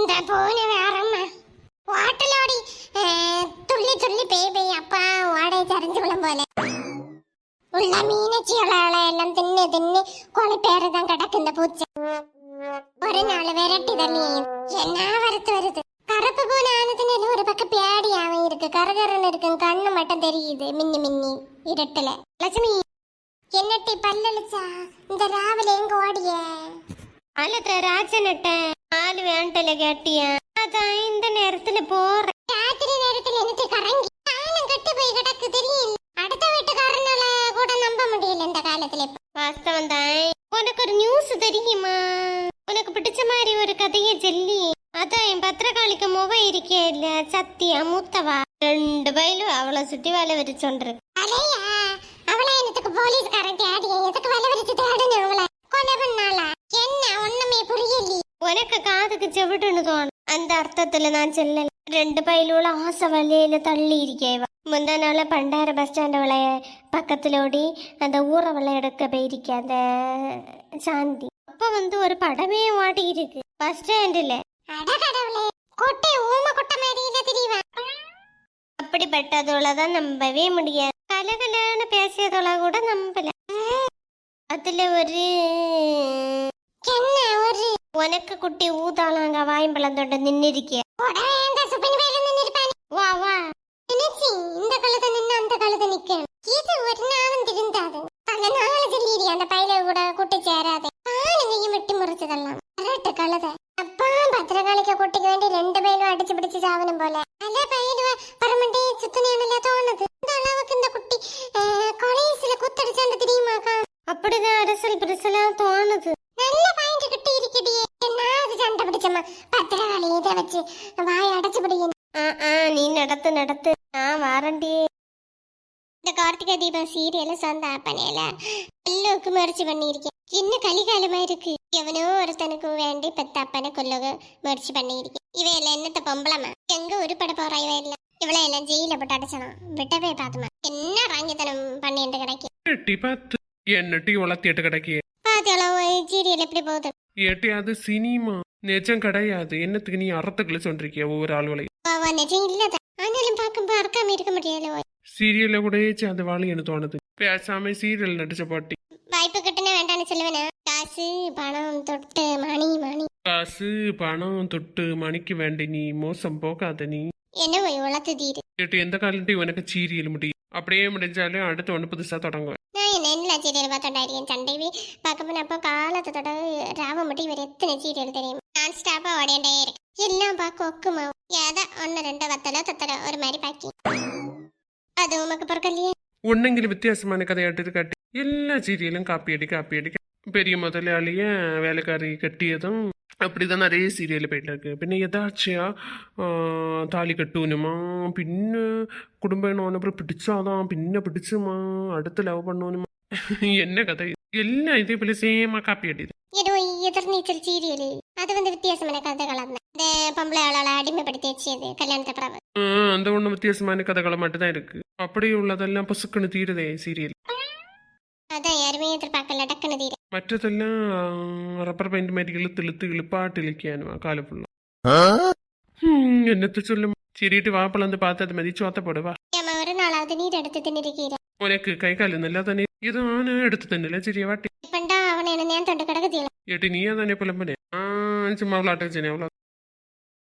இந்த போன வேறம்மா வாட்டலோடி துள்ளி துள்ளி பேய் பேய் அப்பா வாடகை தெரிஞ்சு விடும் போல உள்ள மீனச்சியோளால எல்லாம் தின்னு தின்னு கொலைப்பேறதான் கிடக்கு இந்த பூச்சி. ஒரு நாள் விரட்டி தள்ளி என்ன வரத்து வருது. கருப்பு பூனை ஆனதுன்னு ஒரு பக்கம் பேடியாவும் இருக்கு. கரகரன்னு இருக்கு. கண்ணு மட்டும் தெரியுது மின்னி மின்னி இருட்டுல. லட்சுமி என்னட்டி பல்லளிச்சா இந்த ராவில எங்க ஓடிய? அல்ல ராஜனட்ட ஆளு வேண்டல கேட்டிய. அதான் இந்த நேரத்துல போற. ராத்திரி நேரத்துல எனக்கு கரங்கி காலம் கட்டு போய் கிடக்கு தெரியும். அடுத்த வீட்டுக்காரனால கூட நம்ப முடியல இந்த காலத்துல. வாஸ்தவம் தான். உனக்கு ஒரு நியூஸ் தெரியுமா? உனக்கு பிடிச்ச மாதிரி ஒரு கதையை சொல்லி அதான் என் பத்திரகாளிக்கு முக இருக்கே இல்ல சத்தியா மூத்தவா 2 வயலும் அவளை சுத்தி வேலை வரிச்சோன்றிருக்கு. அலையா அவளை எனக்கு போலீஸ்காரன் தேடி எதுக்கு வேலை வரிச்சு தேடணும்? அவளை கொலை பண்ணாளா என்ன? ஒண்ணுமே புரியல. உனக்கு காதுக்கு செவிட்டுன்னு தோணும். அந்த அர்த்தத்துல நான் சொல்லல. 2 பயிலோட ஆசை வழியில தள்ளி இருக்கேவா. முந்தா நாள பண்டார பஸ் ஸ்டாண்ட் விளைய பக்கத்துல ஓடி அந்த ஊரை விளையாடுக்க போயிருக்க அந்த சாந்தி. அப்ப ஒரு படமே ஓடி இருக்கு பஸ் ஸ்டாண்டுல. அப்படிப்பட்டதோளதான் நம்பவே முடியாது. கலகலான பேசியதோள கூட நம்பல. அதுல ஒரு உனக்கு குட்டி ஊதாளாங்க வாயம்பழம் தொட்ட நின்னு இருக்கிய. வா வா இந்த கழுத நின்று அந்த கழுத நிக்க. இது ஒரு நாளும் திருந்தாது. பல நாள் சொல்லிடு அந்த பையில கூட கூட்டி சேராது. பாலுங்கையும் வெட்டி முறிச்சதெல்லாம் அரட்டு கழுத. அப்பா பத்திரகாளிக்க கூட்டிக்கு வேண்டி 2 பையிலும் அடிச்சு பிடிச்சு சாவணும் போல. பல பையிலுவ பரமண்டி சுத்துனியானல தோணுது. இந்த அளவுக்கு இந்த குட்டி கொலைசில குத்தடிச்சாண்டு தெரியுமாக்கா? அப்படிதான் அரசல் பிரசலா தோணுது. நல்ல பாயிண்ட் கிட்டி இருக்கடியே. என்ன அது சண்டை பிடிச்சம்மா பத்திரகாளி இதை வச்சு வாய் அடைச்சு பிடிக்கணும். நீ நடத்து நடத்து நான் வாரண்டி. இந்த கார்த்திகை தீபம் சீரியல சொந்த பண்ணல எல்லோருக்கு முயற்சி பண்ணியிருக்கேன். இன்னும் கலிகாலமா இருக்கு. எவனோ ஒருத்தனுக்கு வேண்டி பெத்தப்பனை கொல்ல முயற்சி பண்ணியிருக்கேன். இவையில என்னத்த பொம்பளமா எங்க உருப்பட போறா? இவ இல்ல இவளை எல்லாம் ஜெயில போட்டு அடைச்சனா விட்டவே பாத்துமா. என்ன ராங்கித்தனம் பண்ணிட்டு கிடைக்கும். என்னட்டி வளர்த்திட்டு கிடைக்கிய பாத்தியாலும் சீரியல் எப்படி போகுது? ஏட்டி அது சினிமா நிஜம் கிடையாது. என்னத்துக்கு நீ அறத்துக்குள்ள சொல்றிக்கிய ஒவ்வொரு ஆளுவலையும்? நிஜம் இல்ல ஆனாலும் பார்க்கும் பார்க்காம இருக்க முடியல. சீரியல்ல கூட அது வாழை எனக்கு தோணுது. பேசாம சீரியல் நடிச்ச பாட்டி வாய்ப்பு கிட்டனே வேண்டான்னு சொல்லுவேனா? காசு பணம் தொட்டு மணி மணி காசு பணம் தொட்டு மணிக்கு வேண்டி நீ மோசம் போகாத. நீ என்ன போய் வளர்த்து தீரு. கேட்டு எந்த காலத்தையும் உனக்கு சீரியல் முடியும். அப்படியே முடிஞ்சாலும் அடுத்து ஒன்று புதுசா தொடங்குவேன். நான் என்ன சீரியல் பார்த்தோண்டாரியன் சண்டைவி பார்க்க போன அப்போ காலத்தை தொட ராவ மட்டும் இவர் எத்தனை சீரியல் தெரியும். நான் ஸ்டாப்பா ஓடிண்டே இருக்கு. எல்லாம் பார்க்க ஒக்குமா ஏதா 1 2 வத்தல தொத்தல ஒரு மாதிரி பாக்கி. அது உமக்கு பொறுக்கலையே. ஒன்னுங்கிற வித்தியாசமான கதையாட்டு காட்டி எல்லா சீரியலும் காப்பி அடி பெரிய முதலாளிய வேலைக்காரி கட்டியதும் அப்படிதான் நிறைய சீரியல் போயிட்டு இருக்கு. പിന്നെ യഥാർച്ചയാ താലി കെട്ടൂനുമാ പിന്നെ കുടുംബം അப்புறம் പിടിച്ചാதான் പിന്നെ പിടിച്ചുമാ അടുത്ത് ലവ് பண்ணணுமா என்ன கதை எல்லாம் இதே போல சேமா காப்பி அடிது. எதிர்நீச்சல் சீரியல் அது வித்தியாசமான கதைகள். இந்த பொம்பளை அவளால அடிமைப்படுத்தி வச்சது கல்யாணத்தை பிறகு அந்த ஒண்ணு வித்தியாசமான கதைகளை மட்டும்தான் இருக்கு. அப்படியே உள்ளதெல்லாம் பொசுக்குன்னு தீருதே சீரியல். அதான் யாருமே எதிர்பார்க்கல டக்குன்னு தீர. മറ്റതെല്ലാം റബ്ബർ പെയിന്റ് മാതിരി ഇളുപ്പാട്ട് ഇളിക്കാനും ആ കാലം ഫുള്ള് എന്നത്തെ ചൊല്ലും ശരിയിട്ട് വാപ്പളന്ന് പാത്തത് മതി ചോത്ത പോടുവാ. ஒரு நாளாவது நீர் எடுத்து தின்னிருக்கீர. ഉനക്ക് കൈകാലം നല്ല തന്നെ ഇത് ആന എടുത്ത് തന്നെയല്ലേ ചെറിയ വാട്ടി പണ്ടാ അവനെ ഞാൻ തൊണ്ട കിടക്കത്തില്ല. ഏട്ടി നീ തന്നെ പുലമ്പനെ ചുമ്മാ അവളാട്ടെ ചെന്നെ അവള